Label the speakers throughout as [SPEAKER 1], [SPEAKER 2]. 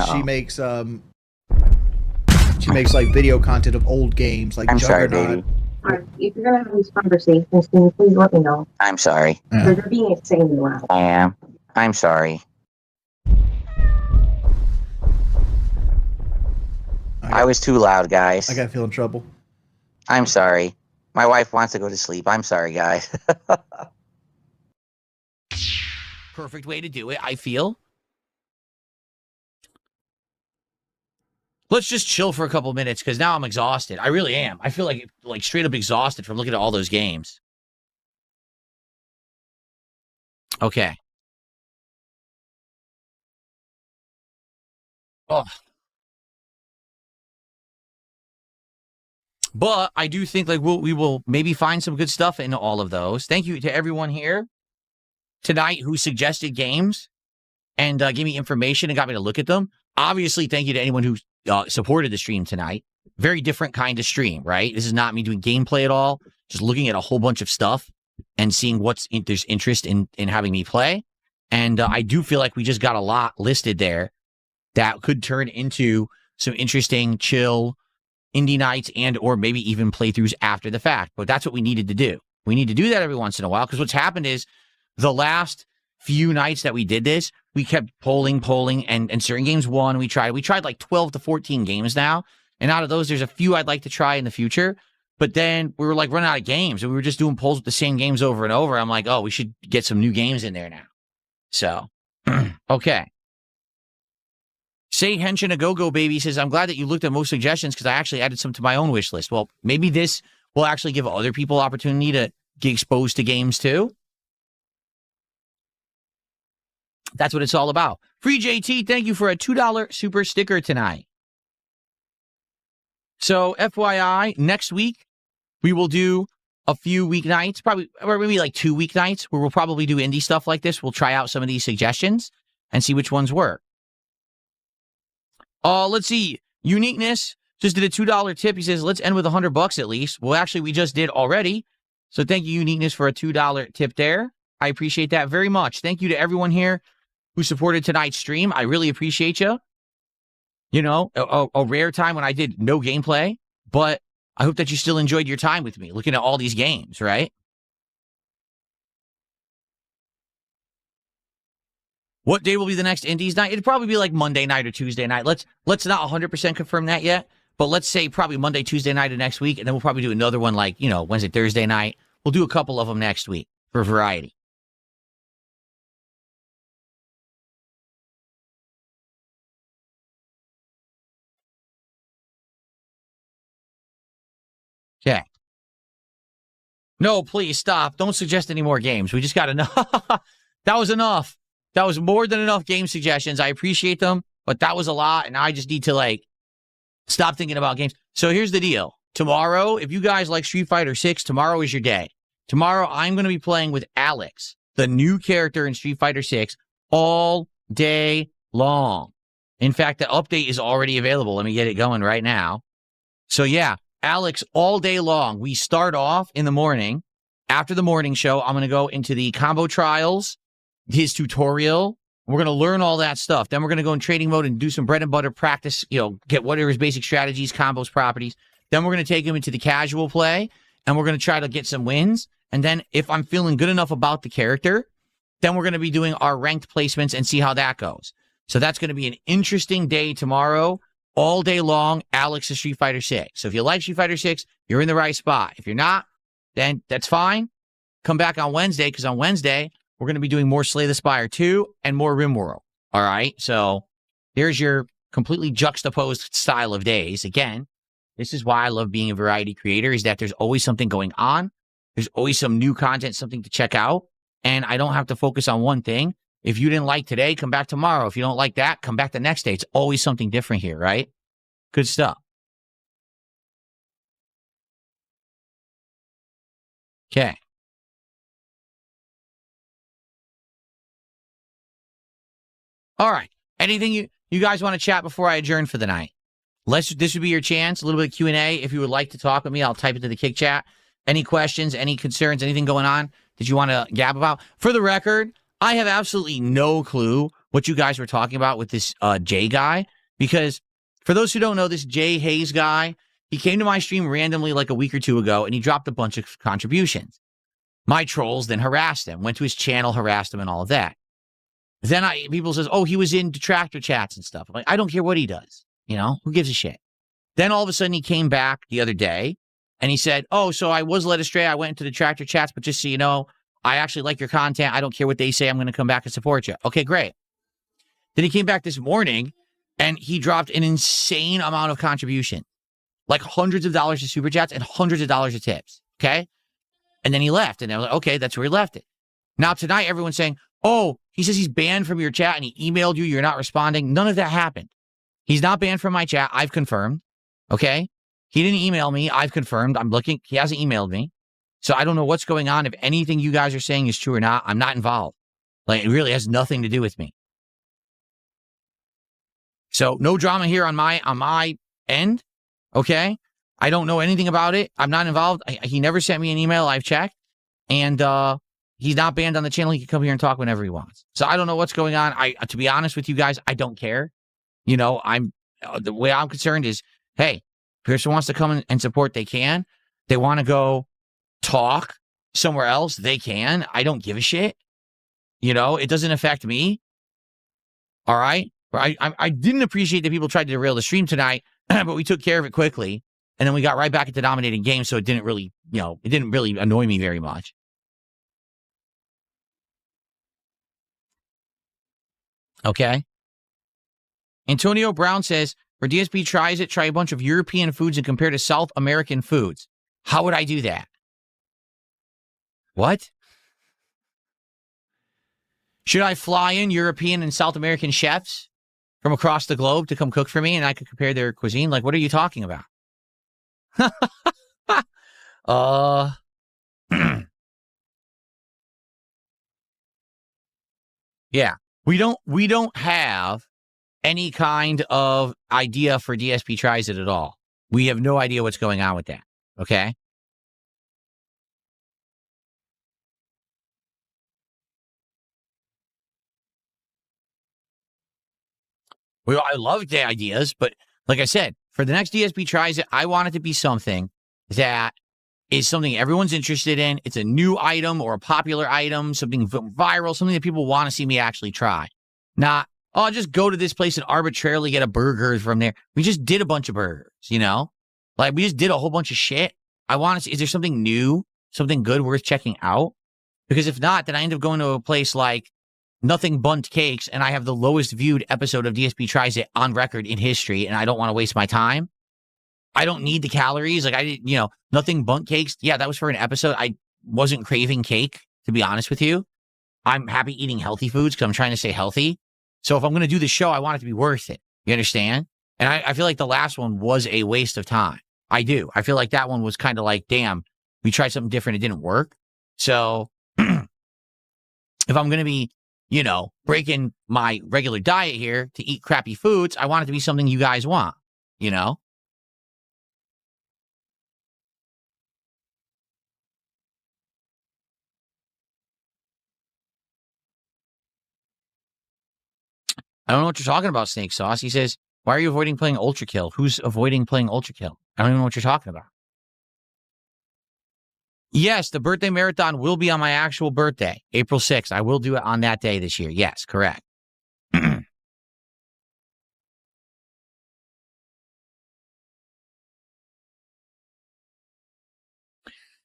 [SPEAKER 1] she makes like video content of old games, like
[SPEAKER 2] I'm sorry,
[SPEAKER 1] Juggernaut.
[SPEAKER 2] baby.
[SPEAKER 3] Alright, if you're gonna have these conversations, can you please let me know?
[SPEAKER 2] I'm sorry.
[SPEAKER 1] Yeah.
[SPEAKER 3] They're being insanely loud.
[SPEAKER 2] I am. I'm sorry. I was too loud, guys.
[SPEAKER 1] I gotta feel in trouble.
[SPEAKER 2] I'm sorry. My wife wants to go to sleep. I'm sorry, guys.
[SPEAKER 4] Perfect way to do it, I feel. Let's just chill for a couple minutes because now I'm exhausted. I really am. I feel like straight up exhausted from looking at all those games. Okay. Oh. But I do think like we will maybe find some good stuff in all of those. Thank you to everyone here tonight who suggested games and gave me information and got me to look at them. Obviously, thank you to anyone who supported the stream tonight. Very different kind of stream, right? This is not me doing gameplay at all. Just looking at a whole bunch of stuff and seeing there's interest in having me play. And I do feel like we just got a lot listed there that could turn into some interesting, chill indie nights and or maybe even playthroughs after the fact. But that's what we needed to do. We need to do that every once in a while because what's happened is the last few nights that we did this, we kept polling, and certain games won. We tried like 12 to 14 games now. And out of those, there's a few I'd like to try in the future. But then we were like running out of games and we were just doing polls with the same games over and over. I'm like, oh, we should get some new games in there now. So, okay. Say Henshin a Go-Go Baby says, I'm glad that you looked at most suggestions because I actually added some to my own wish list. Well, maybe this will actually give other people opportunity to get exposed to games too. That's what it's all about. Free JT, thank you for a $2 super sticker tonight. So, FYI, next week, we will do a few weeknights, probably, or maybe like 2 weeknights, where we'll probably do indie stuff like this. We'll try out some of these suggestions and see which ones work. Let's see. Uniqueness just did a $2 tip. He says, let's end with $100 at least. Well, actually, we just did already. So thank you, Uniqueness, for a $2 tip there. I appreciate that very much. Thank you to everyone here who supported tonight's stream. I really appreciate you. You know, a rare time when I did no gameplay, but I hope that you still enjoyed your time with me looking at all these games, right? What day will be the next Indies night? It'd probably be like Monday night or Tuesday night. Let's not 100% confirm that yet, but let's say probably Monday, Tuesday night of next week, and then we'll probably do another one like, you know, Wednesday, Thursday night. We'll do a couple of them next week for variety. Okay. No, please stop. Don't suggest any more games. We just got enough. That was enough. That was more than enough game suggestions. I appreciate them, but that was a lot, and I just need to, like, stop thinking about games. So here's the deal. Tomorrow, if you guys like Street Fighter 6, tomorrow is your day. Tomorrow, I'm going to be playing with Alex, the new character in Street Fighter 6, all day long. In fact, the update is already available. Let me get it going right now. So, yeah, Alex, all day long. We start off in the morning. After the morning show, I'm going to go into the combo trials, his tutorial. We're going to learn all that stuff. Then we're going to go in training mode and do some bread and butter practice, you know, get whatever his basic strategies, combos, properties. Then we're going to take him into the casual play, and we're going to try to get some wins. And then if I'm feeling good enough about the character, then we're going to be doing our ranked placements and see how that goes. So that's going to be an interesting day tomorrow, all day long, Alex is Street Fighter 6. So if you like Street Fighter 6, you're in the right spot. If you're not, then that's fine. Come back on Wednesday, because on Wednesday, we're going to be doing more Slay the Spire 2 and more RimWorld. All right? So there's your completely juxtaposed style of days. Again, this is why I love being a variety creator, is that there's always something going on. There's always some new content, something to check out. And I don't have to focus on one thing. If you didn't like today, come back tomorrow. If you don't like that, come back the next day. It's always something different here, right? Good stuff. Okay. All right. Anything you guys want to chat before I adjourn for the night? This would be your chance. A little bit of Q&A. If you would like to talk with me, I'll type it to the Kick Chat. Any questions, any concerns, anything going on that you want to gab about? For the record, I have absolutely no clue what you guys were talking about with this Jay guy, because for those who don't know, this JaiHaze's guy, he came to my stream randomly like a week or two ago, and he dropped a bunch of contributions. My trolls then harassed him, went to his channel, harassed him, and all of that. Then people says, oh, he was in detractor chats and stuff. I'm like, I don't care what he does. Who gives a shit? Then all of a sudden he came back the other day, and he said, oh, so I was led astray. I went into the detractor chats, but just so you know, I actually like your content. I don't care what they say. I'm going to come back and support you. Okay, great. Then he came back this morning, and he dropped an insane amount of contribution, like hundreds of dollars to super chats and hundreds of dollars of tips. Okay. And then he left, and I was like, okay, that's where he left it. Now tonight, everyone's saying, oh, he says he's banned from your chat and he emailed you. You're not responding. None of that happened. He's not banned from my chat. I've confirmed. Okay. He didn't email me. I've confirmed. I'm looking. He hasn't emailed me. So I don't know what's going on. If anything you guys are saying is true or not, I'm not involved. Like, it really has nothing to do with me. So no drama here on my end. Okay. I don't know anything about it. I'm not involved. He never sent me an email. I've checked. And he's not banned on the channel. He can come here and talk whenever he wants. So I don't know what's going on. To be honest with you guys, I don't care. The way I'm concerned is, hey, person wants to come and support, they can. They want to go talk somewhere else, they can. I don't give a shit. It doesn't affect me. All right. I didn't appreciate that people tried to derail the stream tonight, but we took care of it quickly. And then we got right back into dominating games. So it didn't really, annoy me very much. Okay. Antonio Brown says, for DSP tries it, try a bunch of European foods and compare to South American foods. How would I do that? What? Should I fly in European and South American chefs from across the globe to come cook for me and I could compare their cuisine? Like, what are you talking about? Yeah. We don't have any kind of idea for DSP tries it at all. We have no idea what's going on with that. Okay. Well, I love the ideas, but like I said, for the next DSP tries it, I want it to be something that is something everyone's interested in. It's a new item or a popular item, something viral, something that people want to see me actually try. Not, oh, I'll just go to this place and arbitrarily get a burger from there. We just did a bunch of burgers, Like, we just did a whole bunch of shit. I want to see, is there something new, something good worth checking out? Because if not, then I end up going to a place like Nothing Bunt Cakes, and I have the lowest viewed episode of DSP Tries It on record in history, and I don't want to waste my time. I don't need the calories. Like, I did, Nothing Bunt Cakes. Yeah, that was for an episode. I wasn't craving cake, to be honest with you. I'm happy eating healthy foods because I'm trying to stay healthy. So if I'm going to do the show, I want it to be worth it. You understand? And I feel like the last one was a waste of time. I do. I feel like that one was kind of like, damn, we tried something different. It didn't work. So if I'm going to be, breaking my regular diet here to eat crappy foods, I want it to be something you guys want, I don't know what you're talking about, Snake Sauce. He says, why are you avoiding playing Ultra Kill? Who's avoiding playing Ultra Kill? I don't even know what you're talking about. Yes, the birthday marathon will be on my actual birthday, April 6th. I will do it on that day this year. Yes, correct.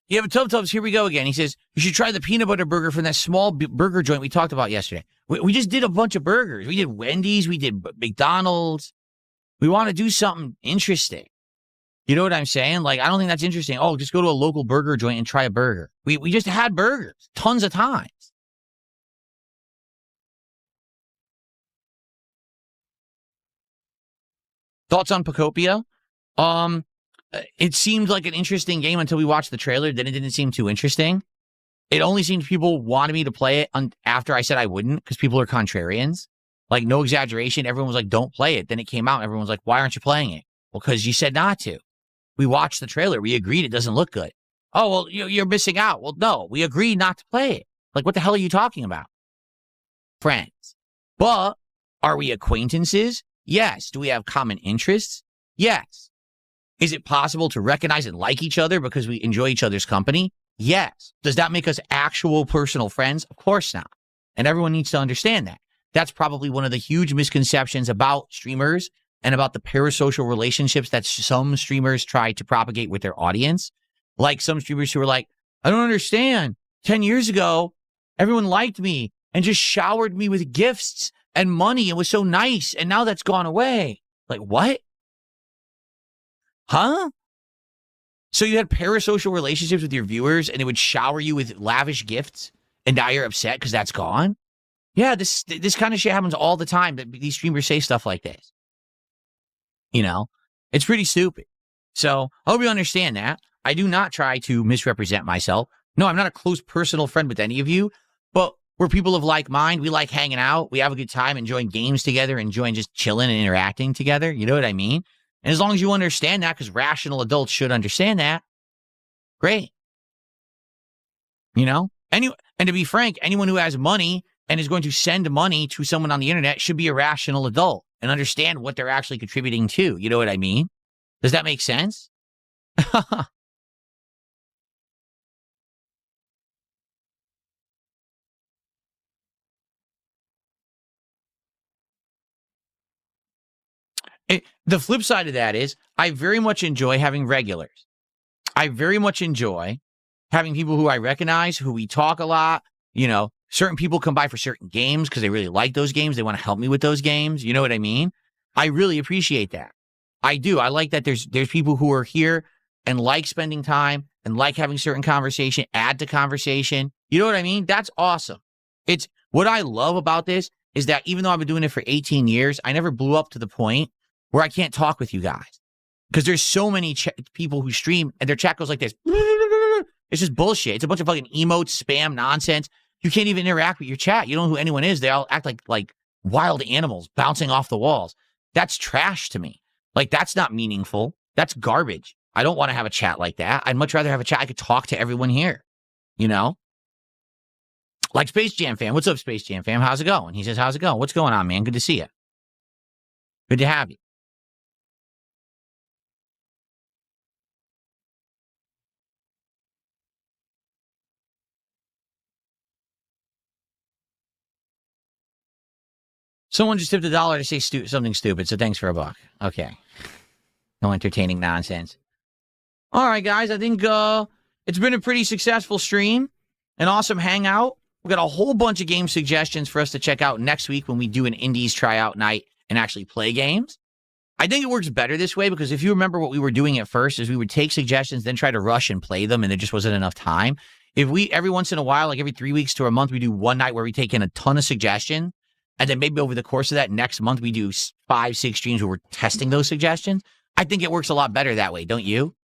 [SPEAKER 4] Yeah, but Tubs, here we go again. He says, you should try the peanut butter burger from that small burger joint we talked about yesterday. We just did a bunch of burgers. We did Wendy's. We did McDonald's. We want to do something interesting. You know what I'm saying? Like, I don't think that's interesting. Oh, just go to a local burger joint and try a burger. We just had burgers tons of times. Thoughts on Pacopia? It seemed like an interesting game until we watched the trailer. Then it didn't seem too interesting. It only seemed people wanted me to play it after I said I wouldn't because people are contrarians. Like, no exaggeration. Everyone was like, don't play it. Then it came out. And everyone was like, why aren't you playing it? Well, because you said not to. We watched the trailer. We agreed it doesn't look good. Oh, well, you're missing out. Well, no, we agreed not to play it. Like, what the hell are you talking about? Friends. But are we acquaintances? Yes. Do we have common interests? Yes. Is it possible to recognize and like each other because we enjoy each other's company? Yes. Does that make us actual personal friends? Of course not. And everyone needs to understand that. That's probably one of the huge misconceptions about streamers and about the parasocial relationships that some streamers try to propagate with their audience. Like some streamers who are like, I don't understand. 10 years ago, everyone liked me and just showered me with gifts and money. It was so nice. And now that's gone away. Like, what? Huh? So you had parasocial relationships with your viewers and they would shower you with lavish gifts and now you're upset because that's gone? Yeah, this kind of shit happens all the time. That these streamers say stuff like this. You know, it's pretty stupid. So I hope you understand that. I do not try to misrepresent myself. No, I'm not a close personal friend with any of you, but we're people of like mind. We like hanging out. We have a good time, enjoying games together, enjoying just chilling and interacting together. You know what I mean? And as long as you understand that, because rational adults should understand that, great. You know? And to be frank, anyone who has money and is going to send money to someone on the internet should be a rational adult and understand what they're actually contributing to. You know what I mean? Does that make sense? The flip side of that is I very much enjoy having regulars. I very much enjoy having people who I recognize, who we talk a lot. You know, certain people come by for certain games because they really like those games. They want to help me with those games. You know what I mean? I really appreciate that. I do. I like that there's people who are here and like spending time and like having certain conversation, add to conversation. You know what I mean? That's awesome. It's what I love about this is that even though I've been doing it for 18 years, I never blew up to the point where I can't talk with you guys because there's so many people who stream and their chat goes like this. It's just bullshit. It's a bunch of fucking emotes, spam, nonsense. You can't even interact with your chat. You don't know who anyone is. They all act like wild animals bouncing off the walls. That's trash to me. Like, that's not meaningful. That's garbage. I don't want to have a chat like that. I'd much rather have a chat I could talk to everyone here, you know? Like Space Jam Fam. What's up, Space Jam Fam? How's it going? He says, how's it going? What's going on, man? Good to see you. Good to have you. Someone just tipped $1 to say something stupid, so thanks for $1. Okay. No entertaining nonsense. All right, guys. I think it's been a pretty successful stream. An awesome hangout. We got a whole bunch of game suggestions for us to check out next week when we do an Indies tryout night and actually play games. I think it works better this way because if you remember what we were doing at first is we would take suggestions, then try to rush and play them, and there just wasn't enough time. If we, every once in a while, like every 3 weeks to a month, we do one night where we take in a ton of suggestions, and then maybe over the course of that next month, we do 5-6 streams where we're testing those suggestions. I think it works a lot better that way, don't you?